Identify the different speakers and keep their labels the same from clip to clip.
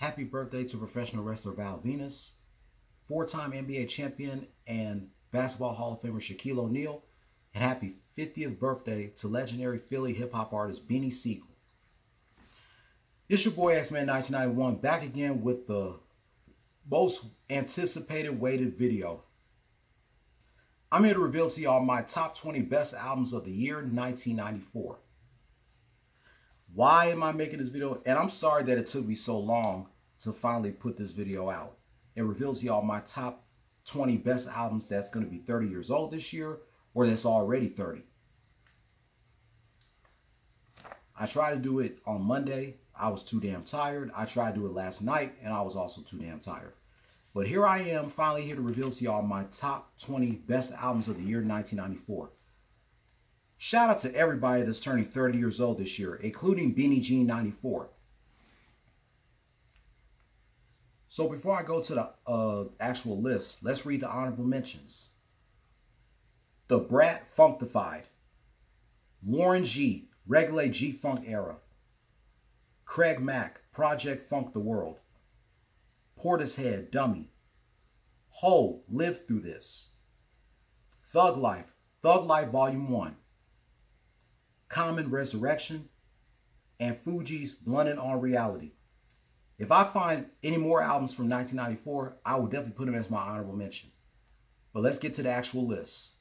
Speaker 1: Happy birthday to professional wrestler Val Venus, four-time NBA champion and Basketball Hall of Famer Shaquille O'Neal, and happy 50th birthday to legendary Philly hip-hop artist Beanie Sigel. It's your boy X-Man 1991 back again with the most anticipated waited video. I'm here to reveal to y'all my top 20 best albums of the year 1994. Why am I making this video? And I'm sorry that it took me so long to finally put this video out. It reveals to y'all my top 20 best albums that's going to be 30 years old this year or that's already 30. I tried to do it on Monday. I was too damn tired. I tried to do it last night and I was also too damn tired. But here I am, finally here to reveal to y'all my top 20 best albums of the year 1994. Shout out to everybody that's turning 30 years old this year, including Beanie Jean 94. So before I go to the actual list, let's read the honorable mentions. Da Brat Funkdafied. Warren G, Regulate G-Funk Era. Craig Mack, Project Funk the World. Portishead, Dummy. Hole, Live Through This. Thug Life Volume 1. Common, Resurrection. And Fugees, Blunted on Reality. If I find any more albums from 1994, I will definitely put them as my honorable mention. But let's get to the actual list.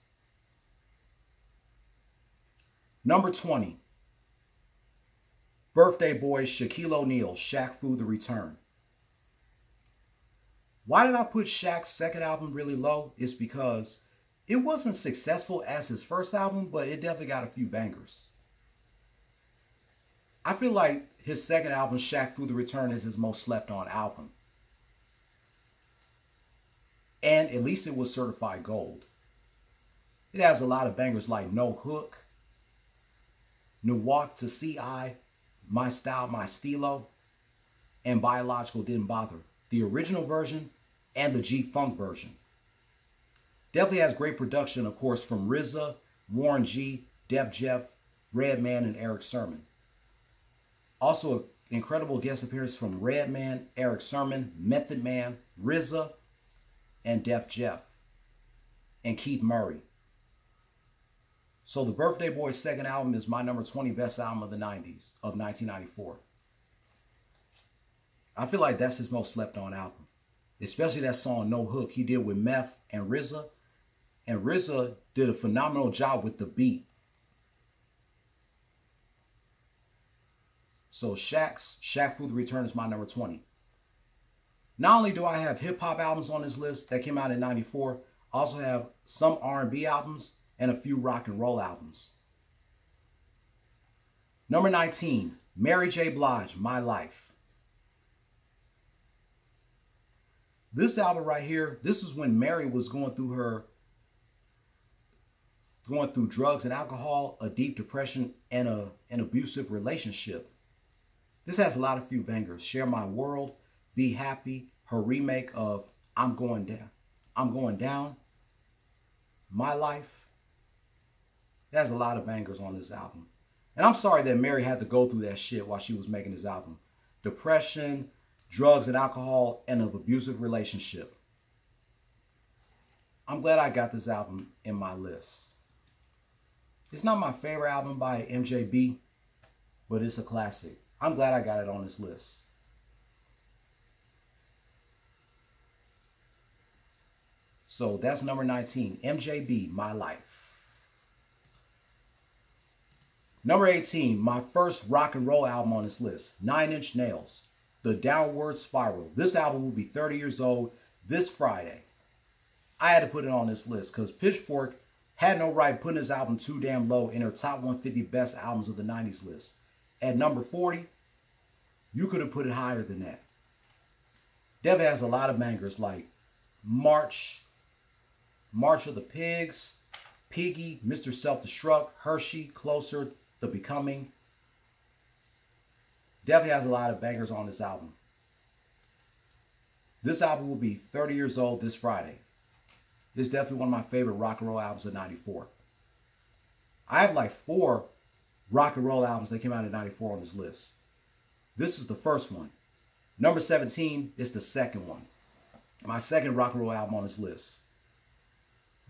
Speaker 1: Number 20. Birthday Boy, Shaquille O'Neal, Shaq Fu The Return. Why did I put Shaq's second album really low? It's because it wasn't successful as his first album, but it definitely got a few bangers. I feel like his second album, Shaq Fu The Return, is his most slept on album. And at least it was certified gold. It has a lot of bangers like No Hook, New Walk to C.I., My Style, My Stilo, and Biological Didn't Bother. The original version and the G-Funk version. Definitely has great production, of course, from RZA, Warren G, Def Jeff, Redman, and Erick Sermon. Also, an incredible guest appearance from Redman, Erick Sermon, Method Man, RZA, and Def Jeff, and Keith Murray. So the Birthday Boy's second album is my number 20 best album of the 90s, of 1994. I feel like that's his most slept on album. Especially that song No Hook he did with Meth and RZA. And RZA did a phenomenal job with the beat. So Shaq Fu The Return is my number 20. Not only do I have hip-hop albums on this list that came out in 94, I also have some R&B albums and a few rock and roll albums. Number 19, Mary J. Blige, My Life. This album right here, this is when Mary was going through drugs and alcohol, a deep depression, and an abusive relationship. This has a lot of few bangers. Share My World, Be Happy, her remake of I'm Going Down, My Life. It has a lot of bangers on this album. And I'm sorry that Mary had to go through that shit while she was making this album. Depression, drugs and alcohol, and an abusive relationship. I'm glad I got this album in my list. It's not my favorite album by MJB, but it's a classic. I'm glad I got it on this list. So that's number 19, MJB, My Life. Number 18, my first rock and roll album on this list, 9 Inch Nails, The Downward Spiral. This album will be 30 years old this Friday. I had to put it on this list because Pitchfork had no right putting this album too damn low in their top 150 best albums of the 90s list. At number 40, you could have put it higher than that. Dev has a lot of bangers like March of the Pigs, Piggy, Mr. Self-Destruct, Hershey, Closer, The Becoming. Definitely has a lot of bangers on this album. This album will be 30 years old this Friday. It's definitely one of my favorite rock and roll albums of 94. I have like 4 rock and roll albums that came out in 94 on this list. This is the first one. Number 17 is the second one. My second rock and roll album on this list.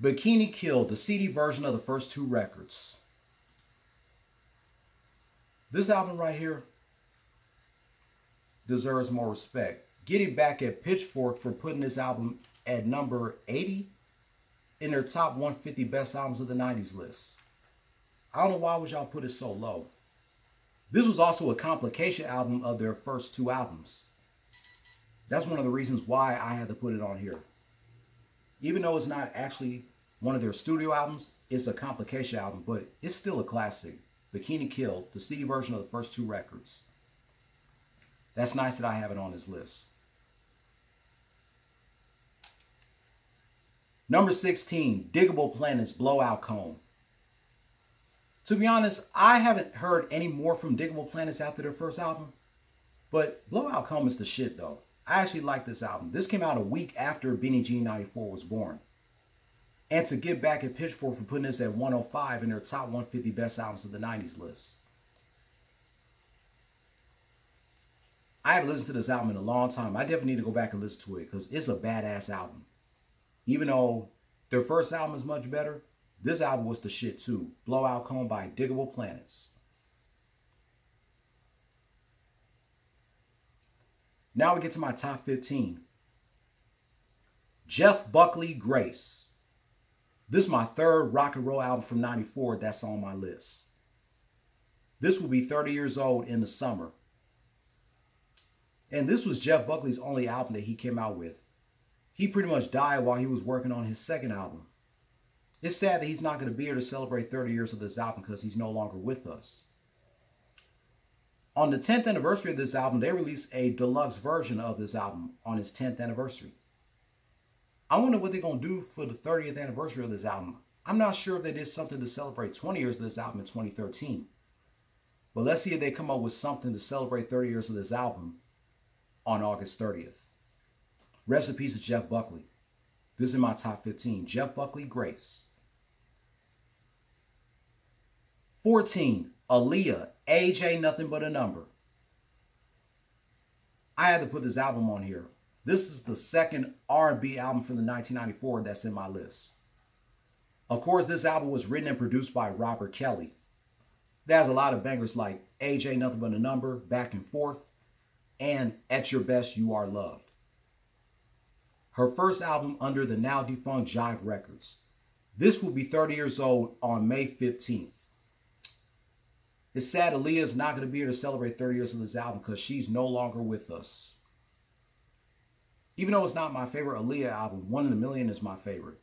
Speaker 1: Bikini Kill, the CD version of the first two records. This album right here deserves more respect. Getting back at Pitchfork for putting this album at number 80 in their top 150 best albums of the 90s list. I don't know why would y'all put it so low. This was also a complication album of their first two albums. That's one of the reasons why I had to put it on here. Even though it's not actually one of their studio albums, it's a complication album, but it's still a classic. Bikini Kill, the CD version of the first two records. That's nice that I have it on this list. Number 16, Digable Planets, Blowout Comb. To be honest, I haven't heard any more from Digable Planets after their first album, but Blowout Comb is the shit though. I actually like this album. This came out a week after Benny G 94 was born. And to get back at Pitchfork for putting this at 105 in their top 150 best albums of the 90s list. I haven't listened to this album in a long time. I definitely need to go back and listen to it because it's a badass album. Even though their first album is much better, this album was the shit too. Blowout Comb by Digable Planets. Now we get to my top 15. Jeff Buckley, Grace. This is my third rock and roll album from 94 that's on my list. This will be 30 years old in the summer. And this was Jeff Buckley's only album that he came out with. He pretty much died while he was working on his second album. It's sad that he's not going to be here to celebrate 30 years of this album because he's no longer with us. On the 10th anniversary of this album, they released a deluxe version of this album on its 10th anniversary. I wonder what they're going to do for the 30th anniversary of this album. I'm not sure if they did something to celebrate 20 years of this album in 2013. But let's see if they come up with something to celebrate 30 years of this album on August 30th. Rest in peace to Jeff Buckley. This is my top 15. Jeff Buckley, Grace. 14, Aaliyah, Age Ain't Nothing But a Number. I had to put this album on here. This is the second R&B album from the 1994 that's in my list. Of course, this album was written and produced by Robert Kelly. It has a lot of bangers like Age Ain't Nothing But a Number, Back and Forth, and At Your Best You Are Loved. Her first album under the now defunct Jive Records. This will be 30 years old on May 15th. It's sad Aaliyah is not going to be here to celebrate 30 years of this album because she's no longer with us. Even though it's not my favorite Aaliyah album, One in a Million is my favorite.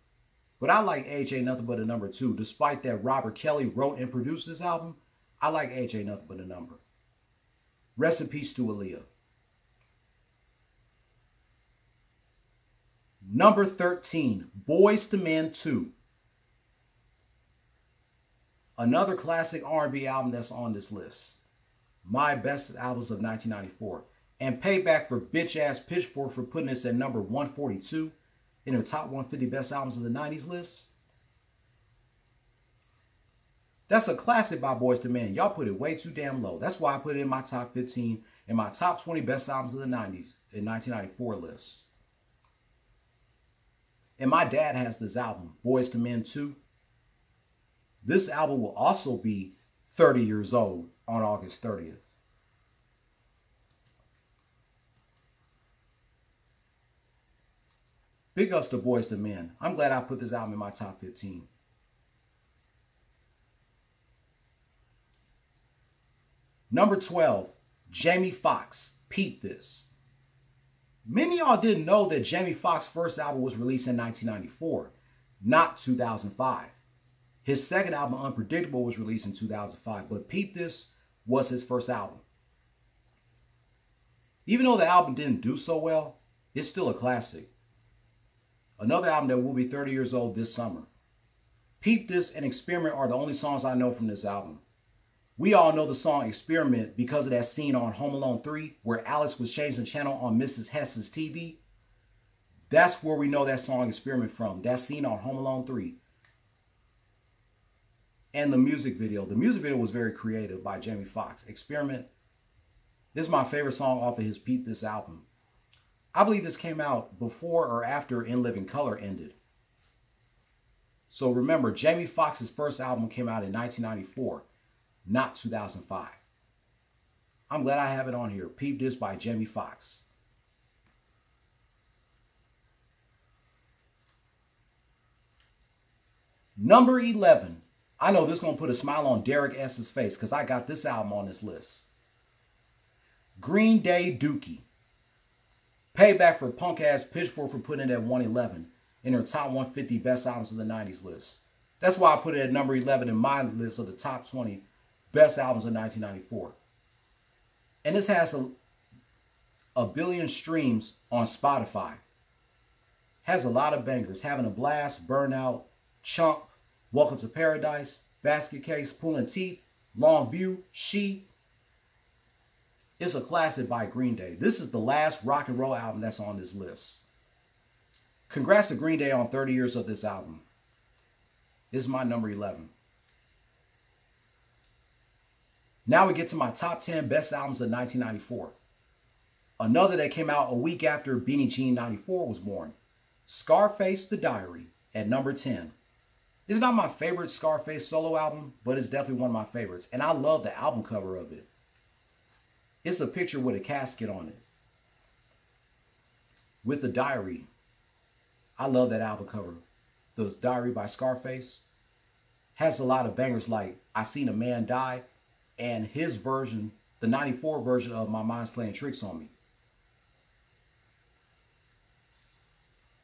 Speaker 1: But I like Age Ain't Nothing But a Number too. Despite that Robert Kelly wrote and produced this album, I like Age Ain't Nothing But a Number. Rest in peace to Aaliyah. Number 13, Boyz II Men 2. Another classic R&B album that's on this list. My best albums of 1994. And payback for bitch-ass Pitchfork for putting this at number 142 in their top 150 best albums of the 90s list. That's a classic by Boyz II Men. Y'all put it way too damn low. That's why I put it in my top 15 and my top 20 best albums of the 90s in 1994 list. And my dad has this album, Boyz II Men 2. This album will also be 30 years old on August 30th. Big ups to Boyz II Men. I'm glad I put this album in my top 15. Number 12, Jamie Foxx, Peep This. Many of y'all didn't know that Jamie Foxx's first album was released in 1994, not 2005. His second album, Unpredictable, was released in 2005, but Peep This was his first album. Even though the album didn't do so well, it's still a classic. Another album that will be 30 years old this summer. Peep This and Experiment are the only songs I know from this album. We all know the song Experiment because of that scene on Home Alone 3 where Alex was changing the channel on Mrs. Hess's TV. That's where we know that song Experiment from. That scene on Home Alone 3. And the music video. The music video was very creative by Jamie Foxx. Experiment. This is my favorite song off of his Peep This album. I believe this came out before or after In Living Color ended. So remember, Jamie Foxx's first album came out in 1994, not 2005. I'm glad I have it on here. Peep This by Jamie Foxx. Number 11. I know this is going to put a smile on Derek S.'s face because I got this album on this list. Green Day Dookie. Payback for punk-ass Pitchfork for putting it at 111 in their top 150 best albums of the 90s list. That's why I put it at number 11 in my list of the top 20 best albums of 1994. And this has a billion streams on Spotify. Has a lot of bangers. Having a Blast, Burnout, Chump, Welcome to Paradise, Basket Case, Pulling Teeth, Long View, She. It's a classic by Green Day. This is the last rock and roll album that's on this list. Congrats to Green Day on 30 years of this album. This is my number 11. Now we get to my top 10 best albums of 1994. Another that came out a week after Beanie Jean 94 was born. Scarface The Diary at number 10. It's not my favorite Scarface solo album, but it's definitely one of my favorites. And I love the album cover of it. It's a picture with a casket on it. With the diary. I love that album cover. The Diary by Scarface. Has a lot of bangers like I Seen a Man Die. And his version, the 94 version of My Mind's Playing Tricks on Me.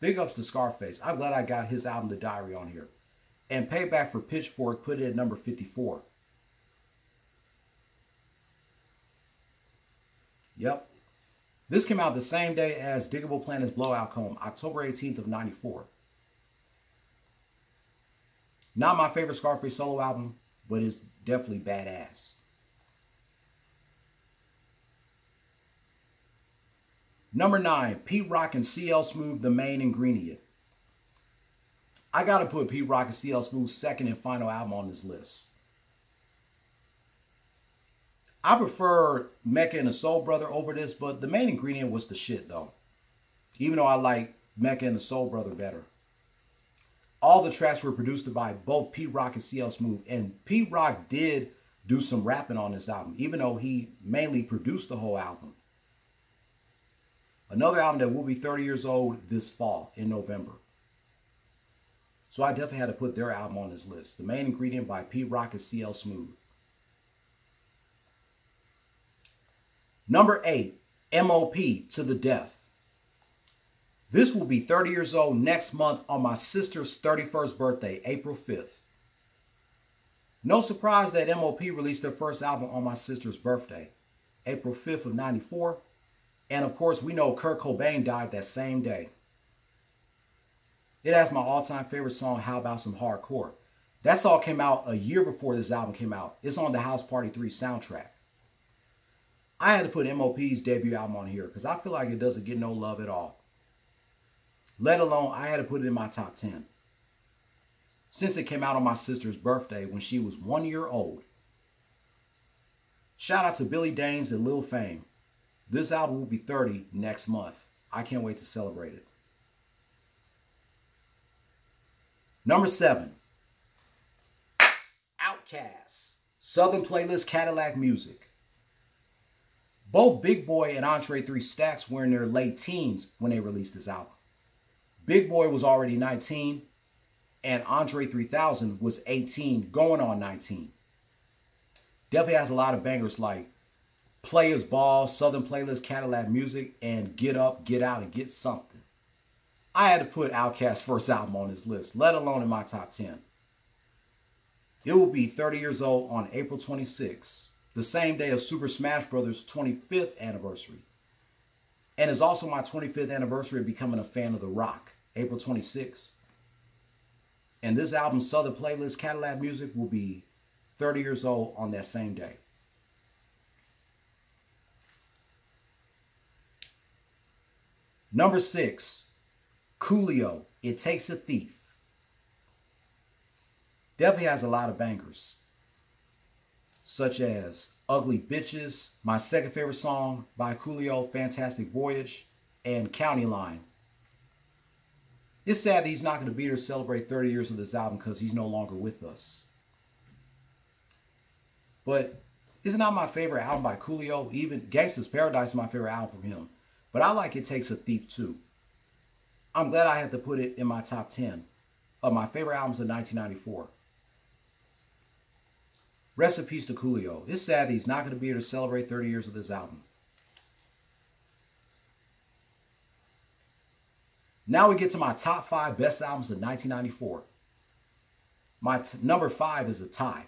Speaker 1: Big ups to Scarface. I'm glad I got his album, The Diary, on here. And Payback for Pitchfork put it at number 54. Yep. This came out the same day as Diggable Planet's Blowout Comb, October 18th of 94. Not my favorite Scarface solo album, but it's definitely badass. Number 9, Pete Rock and CL Smooth, The Main Ingredient. I gotta put Pete Rock and CL Smooth's second and final album on this list. I prefer Mecca and the Soul Brother over this, but The Main Ingredient was the shit though. Even though I like Mecca and the Soul Brother better. All the tracks were produced by both Pete Rock and CL Smooth, and Pete Rock did do some rapping on this album, even though he mainly produced the whole album. Another album that will be 30 years old this fall in November. So I definitely had to put their album on this list. The Main Ingredient by Pete Rock and CL Smooth. Number 8, M.O.P. To the Death. This will be 30 years old next month on my sister's 31st birthday, April 5th. No surprise that M.O.P. released their first album on my sister's birthday, April 5th of 94. And of course, we know Kurt Cobain died that same day. It has my all-time favorite song, How About Some Hardcore. That song came out a year before this album came out. It's on the House Party 3 soundtrack. I had to put M.O.P.'s debut album on here because I feel like it doesn't get no love at all. Let alone, I had to put it in my top 10. Since it came out on my sister's birthday when she was 1 year old. Shout out to Billy Danes and Lil Fame. This album will be 30 next month. I can't wait to celebrate it. Number 7. Outkast. Southern Playlist Cadillac Music. Both Big Boi and Andre 3 Stacks were in their late teens when they released this album. Big Boi was already 19 and Andre 3000 was 18 going on 19. Definitely has a lot of bangers like Players Ball, Southern Playlist Cadillac Music, and Get Up, Get Out, and Get Something. I had to put Outkast's first album on this list, let alone in my top 10. It will be 30 years old on April 26th, the same day of Super Smash Bros. 25th anniversary. And it's also my 25th anniversary of becoming a fan of The Rock, April 26th. And this album, Southern Playlist Cadillac Music, will be 30 years old on that same day. Number 6, Coolio, It Takes a Thief. Definitely has a lot of bangers, such as Ugly Bitches, my second favorite song by Coolio, Fantastic Voyage, and County Line. It's sad that he's not going to be here to celebrate 30 years of this album because he's no longer with us. But it's not my favorite album by Coolio. Even Gangsta's Paradise is my favorite album from him. But I like It Takes a Thief too. I'm glad I had to put it in my top 10 of my favorite albums of 1994. Rest in peace to Coolio. It's sad that he's not going to be here to celebrate 30 years of this album. Now we get to my top 5 best albums of 1994. My number 5 is a tie.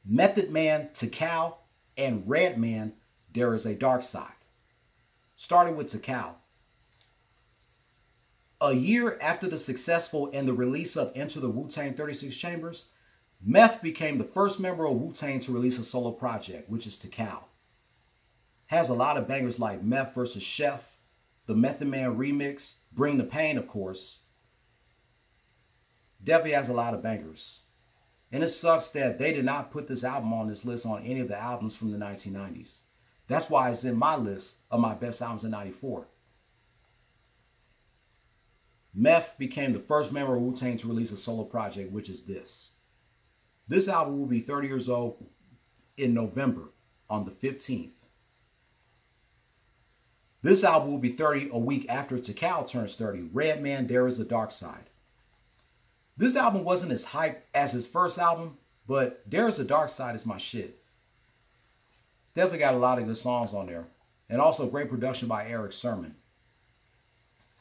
Speaker 1: Method Man, Tical, and Redman, There Is a Dark Side. Starting with Tical. A year after the successful and the release of Enter the Wu-Tang 36 Chambers, Meth became the first member of Wu-Tang to release a solo project, which is Tical. Has a lot of bangers like Meth vs. Chef, the Method Man remix, Bring the Pain, of course. Definitely has a lot of bangers. And it sucks that they did not put this album on this list on any of the albums from the 1990s. That's why it's in my list of my best albums in 94. Meth became the first member of Wu-Tang to release a solo project, which is this. This album will be 30 years old in November on the 15th. This album will be 30 a week after Tical turns 30. Redman, There Is a Dark Side. This album wasn't as hype as his first album, but There Is a Dark Side is my shit. Definitely got a lot of good songs on there. And also great production by Eric Sermon.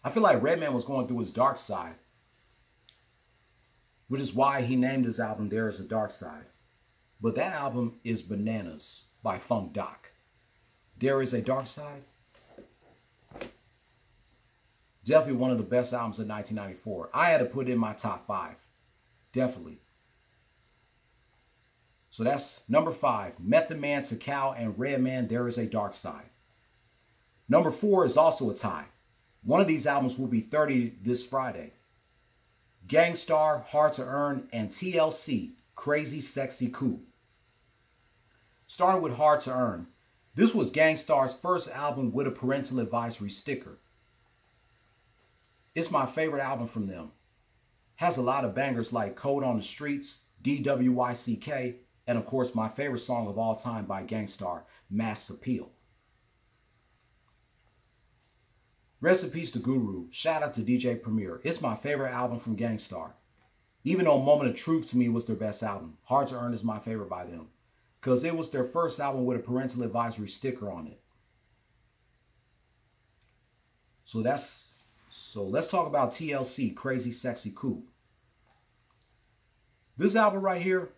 Speaker 1: I feel like Redman was going through his dark side, which is why he named his album There Is a Dark Side. But that album is Bananas by Funk Doc. There Is a Dark Side. Definitely one of the best albums of 1994. I had to put it in my top 5. Definitely. So that's number 5. Method Man, Tical, and Redman, There Is a Dark Side. Number 4 is also a tie. One of these albums will be 30 this Friday. Gang Starr, Hard to Earn, and TLC, Crazy Sexy Cool. Starting with Hard to Earn. This was Gang Starr's first album with a parental advisory sticker. It's my favorite album from them. Has a lot of bangers like Code on the Streets, DWYCK, and of course my favorite song of all time by Gang Starr, Mass Appeal. Rest in peace to Guru. Shout out to DJ Premier. It's my favorite album from Gang Starr. Even though Moment of Truth to me was their best album, Hard to Earn is my favorite by them. Because it was their first album with a parental advisory sticker on it. So let's talk about TLC, Crazy Sexy Cool. This album right here,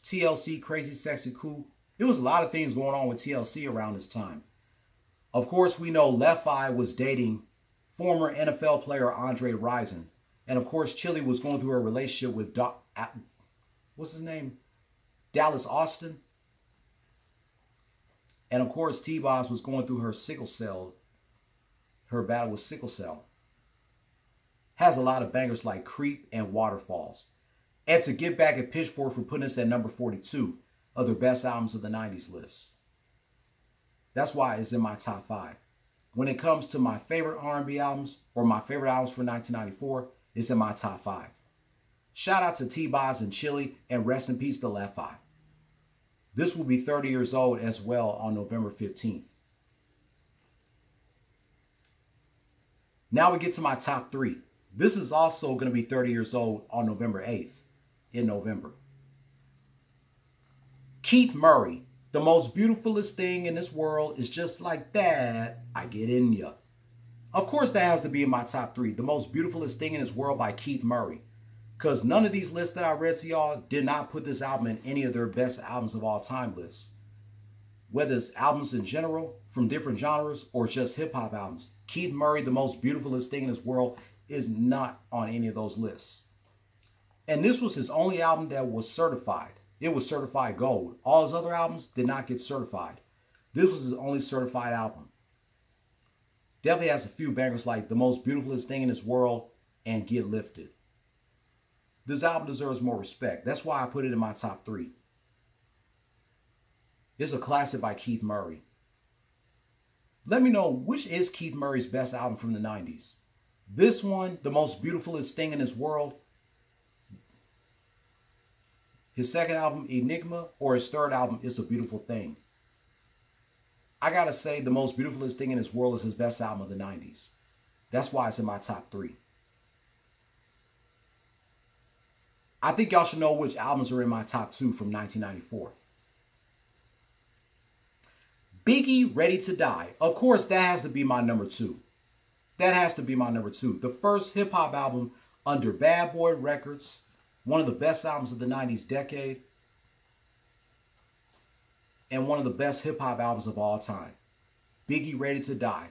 Speaker 1: TLC, Crazy Sexy Cool, there was a lot of things going on with TLC around this time. Of course, we know Left Eye was dating former NFL player Andre Rison. And of course, Chili was going through a relationship with what's his name? Dallas Austin. And of course, T-Boz was going through her battle with sickle cell. Has a lot of bangers like Creep and Waterfalls. And to get back at Pitchfork for putting us at number 42 of their best albums of the 90s list. That's why it's in my top 5. When it comes to my favorite R&B albums or my favorite albums for 1994, it's in my top 5. Shout out to T-Boz and Chili, and rest in peace to Left Eye. This will be 30 years old as well on November 15th. Now we get to my top 3. This is also going to be 30 years old on November 8th in November. Keith Murray, The Most Beautifulest Thing in This World Is Just Like That, I Get In Ya. Of course that has to be in my top 3. The Most Beautifulest Thing in This World by Keith Murray. Because none of these lists that I read to y'all did not put this album in any of their best albums of all time lists. Whether it's albums in general, from different genres, or just hip-hop albums, Keith Murray, The Most Beautifulest Thing in This World is not on any of those lists. And this was his only album that was certified. It was certified gold. All his other albums did not get certified. This was his only certified album. Definitely has a few bangers like The Most Beautifulest Thing in This World and Get Lifted. This album deserves more respect. That's why I put it in my top 3. It's a classic by Keith Murray. Let me know, which is Keith Murray's best album from the 90s? This one, The Most Beautifulest Thing in This World, his second album, Enigma, or his third album, It's a Beautiful Thing? I gotta say, The Most Beautifulest Thing in This World is his best album of the 90s. That's why it's in my top 3. I think y'all should know which albums are in my top 2 from 1994. Biggie, Ready to Die. Of course, that has to be my number 2. That has to be my number 2. The first hip-hop album under Bad Boy Records. One of the best albums of the 90s decade. And one of the best hip-hop albums of all time. Biggie, Ready to Die.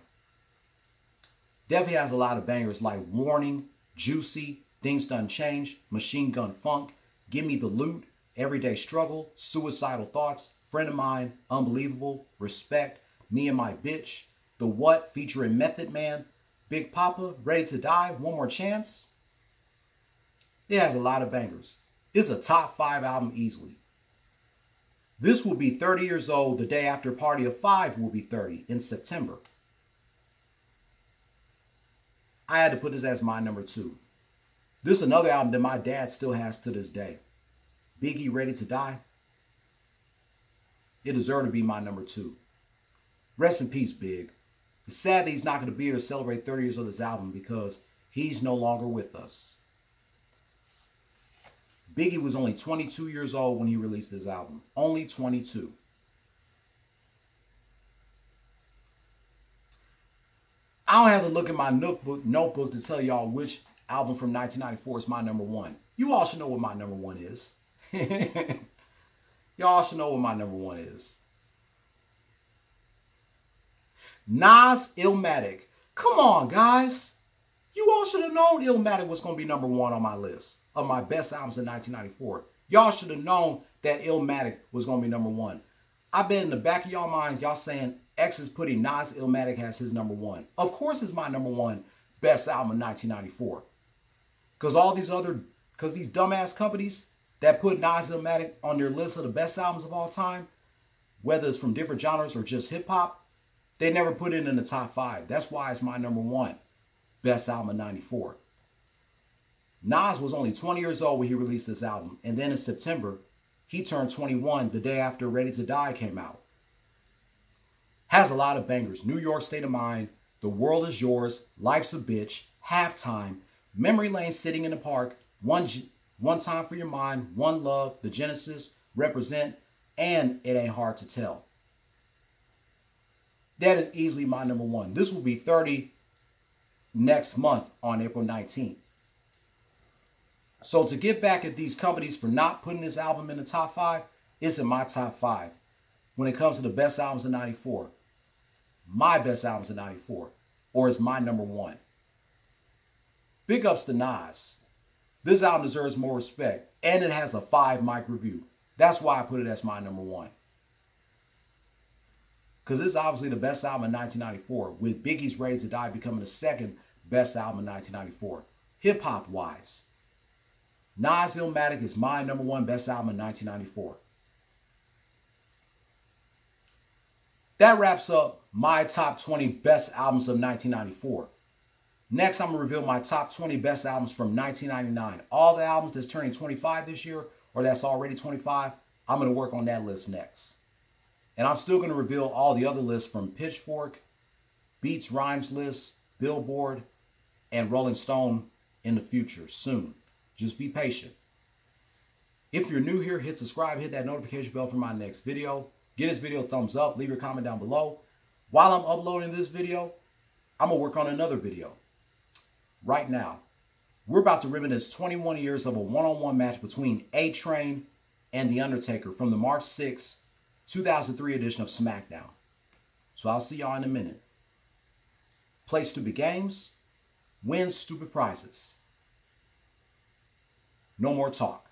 Speaker 1: Definitely has a lot of bangers like Warning, Juicy, Things Done Change, Machine Gun Funk, Give Me the Loot, Everyday Struggle, Suicidal Thoughts, Friend of Mine, Unbelievable, Respect, Me and My Bitch, The What featuring Method Man, Big Papa, Ready to Die, One More Chance. It has a lot of bangers. It's a top 5 album easily. This will be 30 years old the day after Party of 5 will be 30 in September. I had to put this as my number 2. This is another album that my dad still has to this day. Biggie, Ready to Die. It deserved to be my number 2. Rest in peace, Big. It's sad that he's not going to be here to celebrate 30 years of this album because he's no longer with us. Biggie was only 22 years old when he released his album. Only 22. I don't have to look at my notebook to tell y'all which album from 1994 is my number 1. You all should know what my number 1 is. Y'all should know what my number 1 is. Nas, Illmatic. Come on, guys. You all should have known Illmatic was going to be number 1 on my list of my best albums in 1994. Y'all should have known that Illmatic was going to be number 1. I bet in the back of y'all minds, y'all saying X is putting Nas, Illmatic as his number 1. Of course it's my number 1 best album in 1994. Because these dumbass companies that put Nas, Illmatic on their list of the best albums of all time, whether it's from different genres or just hip hop, they never put it in the top 5. That's why it's my number 1 best album in 94. Nas was only 20 years old when he released this album. And then in September, he turned 21 the day after Ready to Die came out. Has a lot of bangers. New York State of Mind, The World Is Yours, Life's a Bitch, Halftime, Memory Lane, Sitting in the Park, One Time for Your Mind, One Love, The Genesis, Represent, and It Ain't Hard to Tell. That is easily my number 1. This will be 30 next month on April 19th. So to get back at these companies for not putting this album in the top 5, it's in my top 5 when it comes to the best albums in 94. My best albums in 94. Or is my number 1. Big ups to Nas. This album deserves more respect. And it has a 5 mic review. That's why I put it as my number 1. Because this is obviously the best album in 1994. With Biggie's Ready to Die becoming the second best album in 1994. Hip hop wise. Nas, Illmatic is my number 1 best album in 1994. That wraps up my top 20 best albums of 1994. Next, I'm going to reveal my top 20 best albums from 1999. All the albums that's turning 25 this year, or that's already 25, I'm going to work on that list next. And I'm still going to reveal all the other lists from Pitchfork, Beats Rhymes List, Billboard, and Rolling Stone in the future, soon. Just be patient. If you're new here, hit subscribe, hit that notification bell for my next video. Give this video a thumbs up, leave your comment down below. While I'm uploading this video, I'm going to work on another video. Right now, we're about to reminisce 21 years of a one-on-one match between A-Train and The Undertaker from the March 6, 2003 edition of SmackDown. So I'll see y'all in a minute. Play stupid games, win stupid prizes. No more talk.